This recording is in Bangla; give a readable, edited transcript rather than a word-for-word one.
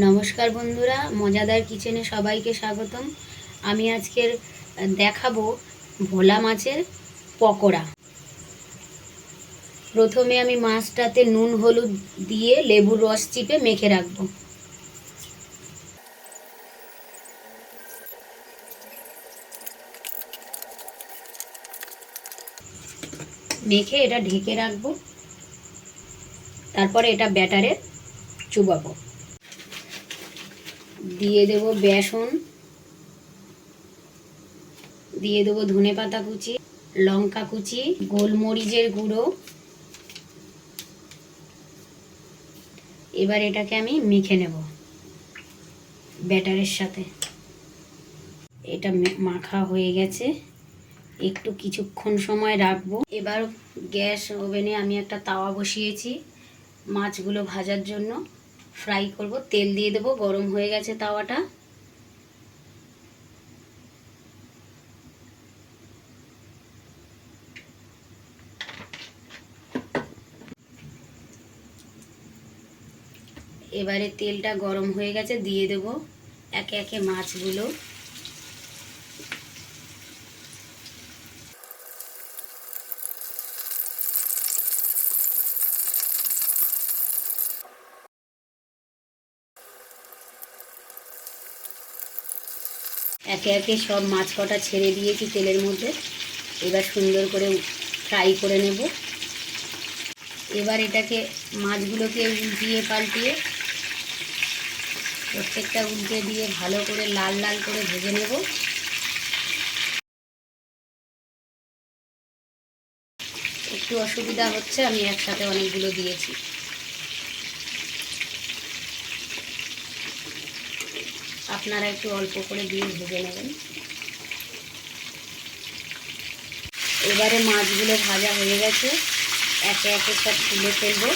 নমস্কার বন্ধুরা, মজাদার কিচেনে সবাইকে স্বাগতম। আমি আজকের দেখাবো ভোলা মাছের পকোড়া। প্রথমে আমি মাছটাতে নুন হলুদ দিয়ে লেবুর রস চিপে মেখে রাখবো। মেখে এটা ঢেকে রাখবো। তারপরে এটা ব্যাটারে চুবাবো। দিয়ে দেবো বেসন, দিয়ে দেবো ধনেপাতা কুচি, লঙ্কা কুচি, গোলমরিচের গুঁড়ো। এবার এটাকে আমি মেখে নেব ব্যাটারের সাথে। এটা মাখা হয়ে গেছে, একটু কিছুক্ষণ সময় রাখবো। এবার গ্যাস ওভেনে আমি একটা তাওয়া বসিয়েছি মাছগুলো ভাজার জন্য, ফ্রাই করব। তেল দিয়ে দেবো, গরম হয়ে গেছে তাওয়াটা। এবারে তেলটা গরম হয়ে গেছে, দিয়ে দেবো একে একে মাছগুলো। একে একে সব মাছ কটা ছেড়ে দিয়েছি তেলের মধ্যে। এবার সুন্দর করে ফ্রাই করে নেব। এবার এটাকে মাছগুলোকে উল্টিয়ে পাল্টিয়ে প্রত্যেকটা উল্টে দিয়ে ভালো করে লাল লাল করে ভেজে নেব। একটু অসুবিধা হচ্ছে, আমি একসাথে অনেকগুলো দিয়েছি। আপনারা একটু অল্প করে দিয়ে ভেজে নেবেন। এবারে মাছগুলো ভাজা হয়ে গেছে, একে একে সব তুলে ফেলবো।